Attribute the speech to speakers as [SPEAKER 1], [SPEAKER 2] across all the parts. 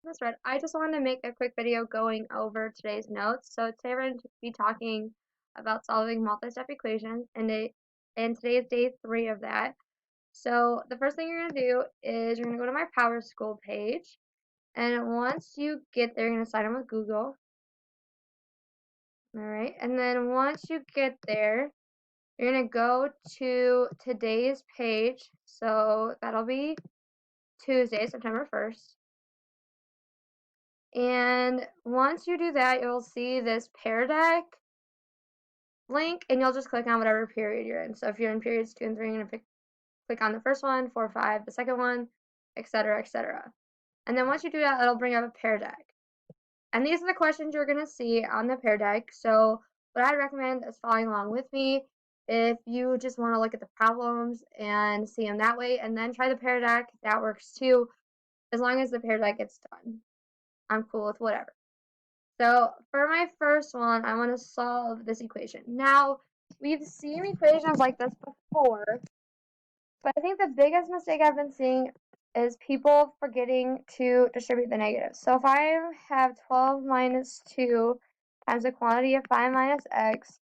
[SPEAKER 1] That's right. I just wanted to make a quick video going over today's notes. So today we're going to be talking about solving multi-step equations, and today is day 3 of that. So the first thing you're going to do is you're going to go to my Power School page, and once you get there, you're going to sign in with Google. All right, and then once you get there, you're going to go to today's page. So that'll be Tuesday, September 1st. And once you do that, you'll see this pair deck link, and you'll just click on whatever period you're in. So if you're in periods 2 and 3, you're going to click on the first one, 4, 5, the second one, etc., etc. And then once you do that, it'll bring up a pair deck. And these are the questions you're going to see on the pair deck. So what I'd recommend is following along with me. If you just want to look at the problems and see them that way, and then try the pair deck, that works too, as long as the pair deck gets done. I'm cool with whatever. So for my first one, I want to solve this equation. Now, we've seen equations like this before, but I think the biggest mistake I've been seeing is people forgetting to distribute the negatives. So if I have 12 minus 2 times the quantity of 5 minus x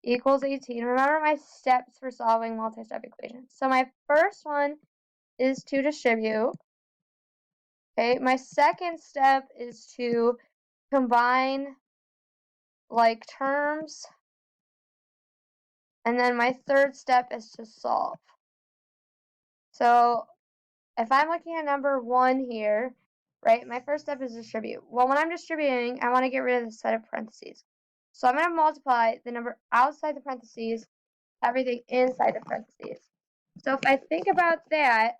[SPEAKER 1] equals 18, remember my steps for solving multi-step equations. So my first one is to distribute. Okay, my second step is to combine like terms, and then my third step is to solve. So if I'm looking at number 1 here, right, my first step is distribute. Well, when I'm distributing, I want to get rid of the set of parentheses. So I'm going to multiply the number outside the parentheses, everything inside the parentheses. So if I think about that,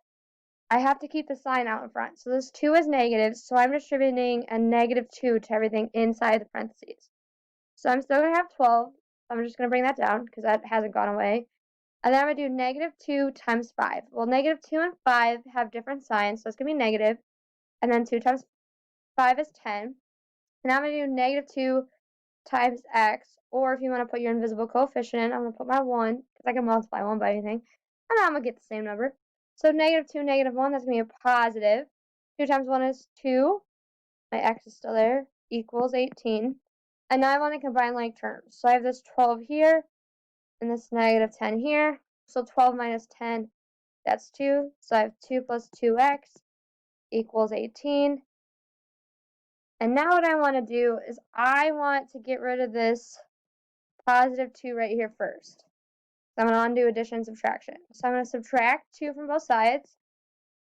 [SPEAKER 1] I have to keep the sign out in front. So this 2 is negative, so I'm distributing a negative 2 to everything inside the parentheses. So I'm still going to have 12. I'm just going to bring that down because that hasn't gone away. And then I'm going to do negative 2 times 5. Well, negative 2 and 5 have different signs, so it's going to be negative. And then 2 times 5 is 10. And now I'm going to do negative 2 times x. Or if you want to put your invisible coefficient in, I'm going to put my 1, because I can multiply 1 by anything. And I'm going to get the same number. So negative 2, negative 1, that's going to be a positive. 2 times 1 is 2. My x is still there, equals 18. And now I want to combine like terms. So I have this 12 here, and this negative 10 here. So 12 minus 10, that's 2. So I have 2 plus 2x equals 18. And now what I want to do is I want to get rid of this positive 2 right here first. So I'm going to undo addition and subtraction. So I'm going to subtract 2 from both sides,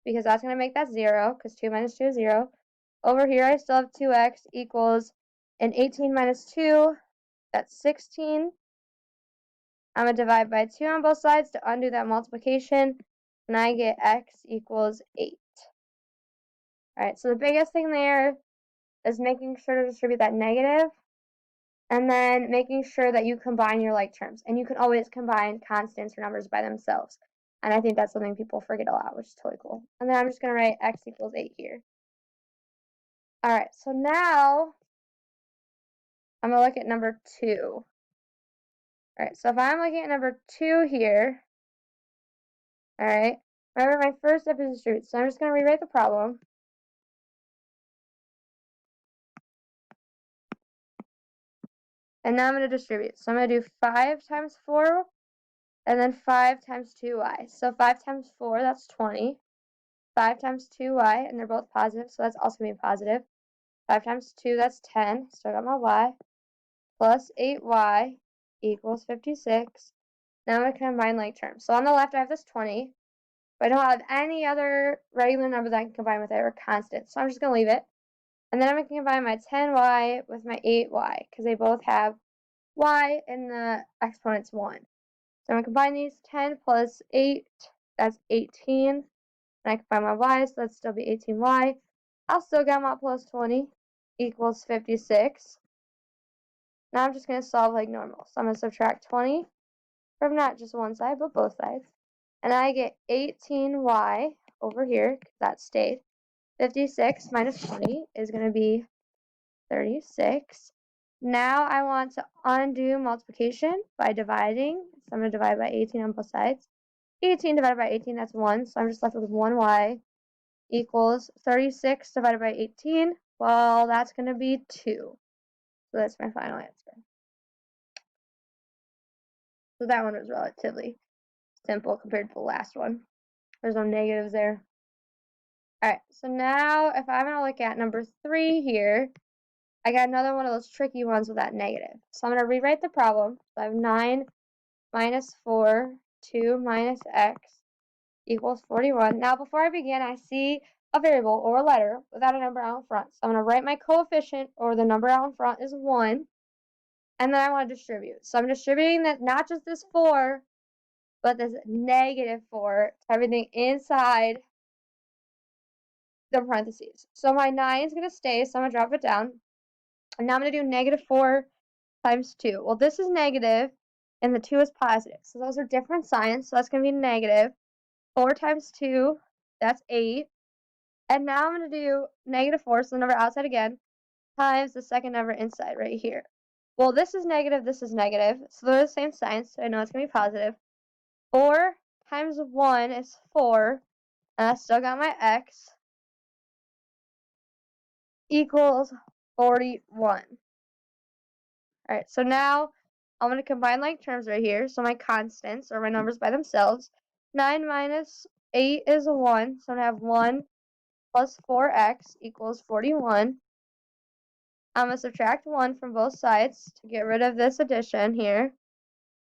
[SPEAKER 1] because that's going to make that 0, because 2 minus 2 is 0. Over here I still have 2x equals, and 18 minus 2, that's 16. I'm going to divide by 2 on both sides to undo that multiplication, and I get x equals 8. Alright, so the biggest thing there is making sure to distribute that negative, and then making sure that you combine your like terms. And you can always combine constants or numbers by themselves. And I think that's something people forget a lot, which is totally cool. And then I'm just going to write x equals 8 here. Alright, so now I'm going to look at number 2. Alright, so if I'm looking at number 2 here, alright, remember my first step is distribute, so I'm just going to rewrite the problem. And now I'm going to distribute. So I'm going to do 5 times 4, and then 5 times 2y. So 5 times 4, that's 20. 5 times 2y, and they're both positive, so that's also going to be positive. 5 times 2, that's 10. Still got my y. Plus 8y equals 56. Now I'm going to combine like terms. So on the left I have this 20, but I don't have any other regular number that I can combine with it or constant. So I'm just going to leave it. And then I'm going to combine my 10y with my 8y, because they both have y and the exponent's 1. So I'm going to combine these. 10 plus 8, that's 18. And I can find my y, so that'd still be 18y. I'll still get my plus 20 equals 56. Now I'm just going to solve like normal. So I'm going to subtract 20 from not just one side, but both sides. And I get 18y over here, because that stayed. 56 minus 20 is going to be 36. Now I want to undo multiplication by dividing. So I'm going to divide by 18 on both sides. 18 divided by 18, that's 1. So I'm just left with 1y equals 36 divided by 18. Well, that's going to be 2. So that's my final answer. So that one was relatively simple compared to the last one. There's no negatives there. Alright, so now if I'm going to look at number 3 here, I got another one of those tricky ones with that negative. So I'm going to rewrite the problem. So I have 9 minus 4, 2 minus x equals 41. Now before I begin, I see a variable or a letter without a number out in front. So I'm going to write my coefficient, or the number out in front is 1, and then I want to distribute. So I'm distributing that, not just this 4, but this negative 4 to everything inside the parentheses. So my 9 is going to stay, so I'm going to drop it down. And now I'm going to do negative 4 times 2. Well, this is negative, and the 2 is positive. So those are different signs, so that's going to be negative. 4 times 2, that's 8. And now I'm going to do negative 4, so the number outside again, times the second number inside right here. Well, this is negative, so they're the same signs, so I know it's going to be positive. 4 times 1 is 4, and I still got my x, equals 41. Alright, so now I'm going to combine like terms right here. So my constants, or my numbers by themselves. 9 minus 8 is 1, so I'm going to have 1 plus 4x equals 41. I'm going to subtract 1 from both sides to get rid of this addition here,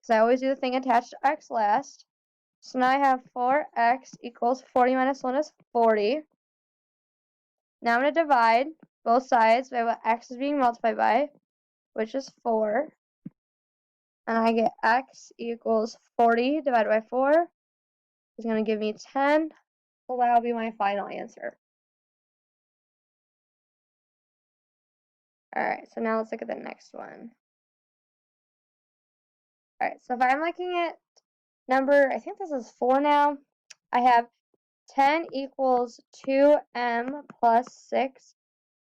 [SPEAKER 1] because I always do the thing attached to x last. So now I have 4x equals 40 minus 1 is 40. Now I'm going to divide both sides by what x is being multiplied by, which is 4. And I get x equals 40 divided by 4 is going to give me 10. So that'll be my final answer. Alright, so now let's look at the next one. Alright, so if I'm looking at number, I think this is 4 now, I have 10 equals 2m plus 6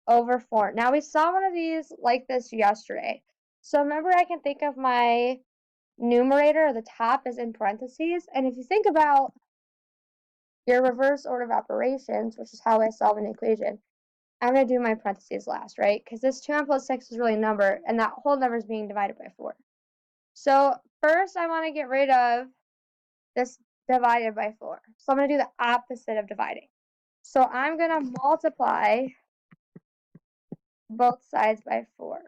[SPEAKER 1] over 4. Now we saw one of these like this yesterday. So remember, I can think of my numerator, the top is in parentheses, and if you think about your reverse order of operations, which is how I solve an equation, I'm going to do my parentheses last, right? Because this 2m plus 6 is really a number, and that whole number is being divided by 4. So first I want to get rid of this divided by 4. So I'm going to do the opposite of dividing. So I'm going to multiply both sides by 4.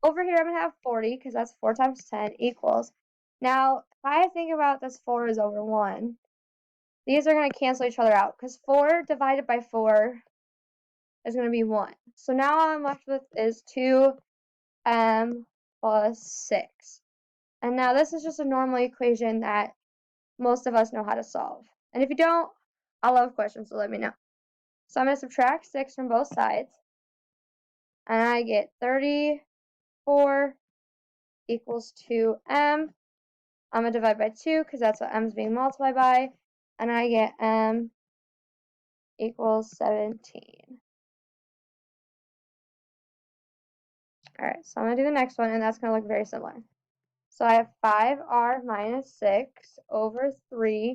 [SPEAKER 1] Over here I'm going to have 40, because that's 4 times 10 equals. Now, if I think about this 4 is over 1, these are going to cancel each other out, because 4 divided by 4 is going to be 1. So now all I'm left with is 2m plus 6. And now this is just a normal equation that most of us know how to solve. And if you don't, I love questions, so let me know. So I'm going to subtract 6 from both sides. And I get 34 equals 2m. I'm going to divide by 2 because that's what m is being multiplied by. And I get m equals 17. Alright, so I'm going to do the next one, and that's going to look very similar. So I have 5r minus 6 over 3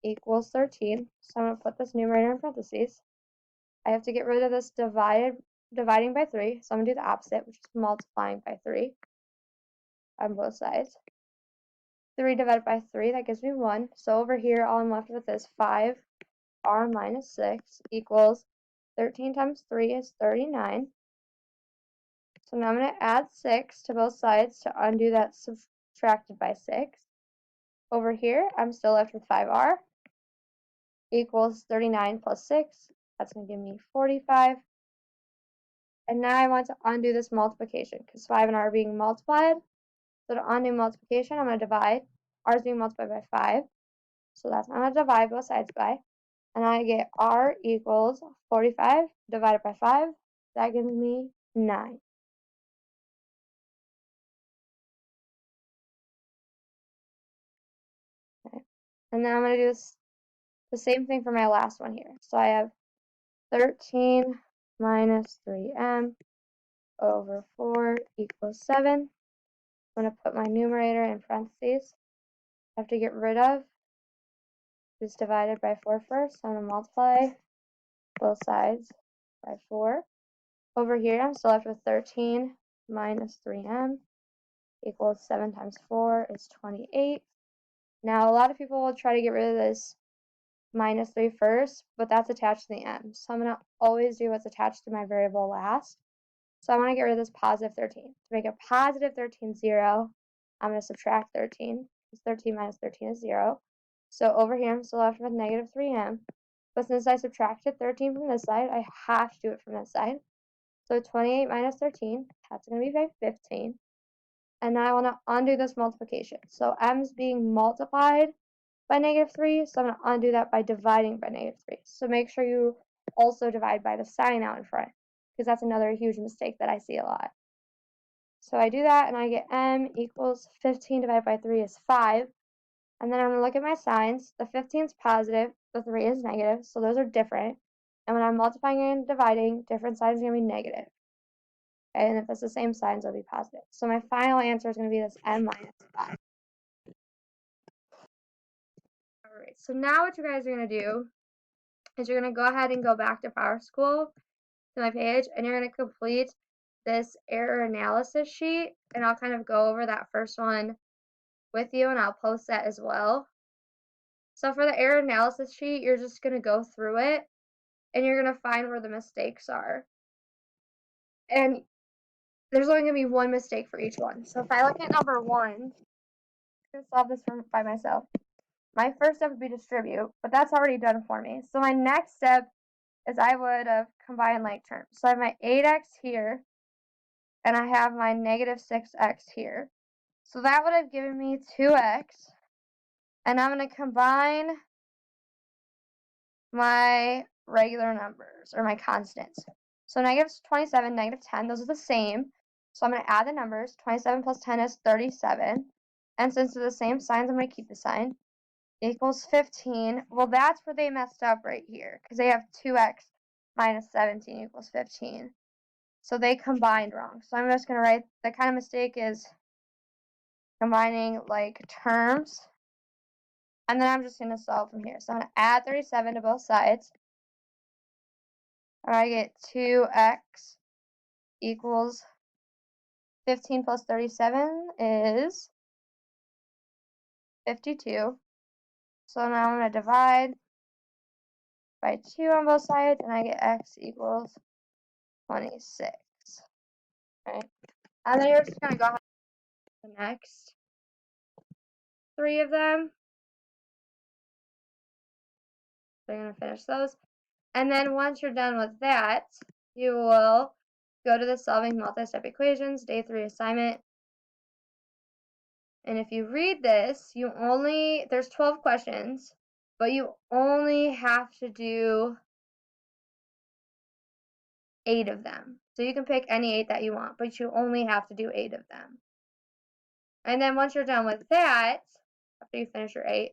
[SPEAKER 1] equals 13. So I'm going to put this numerator in parentheses. I have to get rid of this dividing by 3. So I'm going to do the opposite, which is multiplying by 3 on both sides. 3 divided by 3, that gives me 1. So over here, all I'm left with is 5r minus 6 equals 13 times 3 is 39. So now I'm going to add 6 to both sides to undo that subtracted by 6. Over here, I'm still left with 5r equals 39 plus 6. That's going to give me 45. And now I want to undo this multiplication, because 5 and r are being multiplied. So to undo multiplication, I'm going to divide. R is being multiplied by 5. So that's what I'm going to divide both sides by. And I get r equals 45 divided by 5. That gives me 9. Okay. And then I'm going to do the same thing for my last one here. So I have 13 minus 3m over 4 equals 7. I'm going to put my numerator in parentheses. I have to get rid of this divided by 4 first. So I'm going to multiply both sides by 4. Over here, I'm still left with 13 minus 3m equals 7 times 4 is 28. Now, a lot of people will try to get rid of this minus 3 first, but that's attached to the m. So I'm going to always do what's attached to my variable last. So I want to get rid of this positive 13. To make a positive 13 0, I'm going to subtract 13, because 13 minus 13 is 0. So over here, I'm still left with negative 3m. But since I subtracted 13 from this side, I have to do it from this side. So 28 minus 13, that's going to be 15. And now I want to undo this multiplication. So m's being multiplied by negative 3, so I'm going to undo that by dividing by negative 3. So make sure you also divide by the sign out in front, because that's another huge mistake that I see a lot. So I do that, and I get m equals 15 divided by 3 is 5. And then I'm going to look at my signs. The 15 is positive, the 3 is negative, so those are different. And when I'm multiplying and dividing, different signs are going to be negative. Okay, and if it's the same signs, it'll be positive. So my final answer is going to be this m minus 5. Alright, so now what you guys are going to do is you're going to go ahead and go back to PowerSchool to my page, and you're going to complete this error analysis sheet, and I'll kind of go over that first one with you, and I'll post that as well. So for the error analysis sheet, you're just going to go through it, and you're going to find where the mistakes are. And there's only going to be one mistake for each one. So if I look at number 1, I'm going to solve this by myself. My first step would be distribute, but that's already done for me. So my next step is I would have combined like terms. So I have my 8x here, and I have my negative 6x here. So that would have given me 2x, and I'm going to combine my regular numbers, or my constants. So negative 27, negative 10, those are the same. So I'm going to add the numbers. 27 plus 10 is 37. And since they're the same signs, I'm going to keep the sign. Equals 15. Well, that's where they messed up right here, because they have 2x minus 17 equals 15. So they combined wrong. So I'm just going to write, the kind of mistake is combining like terms. And then I'm just going to solve from here. So I'm going to add 37 to both sides. And I get 2x equals 15 plus 37 is 52. So now I'm going to divide by 2 on both sides, and I get x equals 26. Right? And then you're just going to go ahead and the next 3 of them. So you're going to finish those. And then once you're done with that, you will go to the solving multi-step equations, day 3 assignment. And if you read this, there's 12 questions, but you only have to do 8 of them. So you can pick any 8 that you want, but you only have to do 8 of them. And then once you're done with that, after you finish your 8,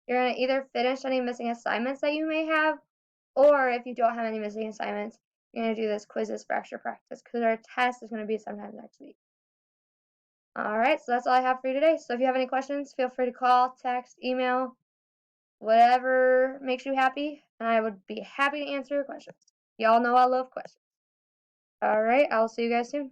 [SPEAKER 1] you're going to either finish any missing assignments that you may have, or if you don't have any missing assignments, you're going to do this quizzes for extra practice, because our test is going to be sometime next week. Alright, so that's all I have for you today. So if you have any questions, feel free to call, text, email, whatever makes you happy, and I would be happy to answer your questions. Y'all know I love questions. Alright, I'll see you guys soon.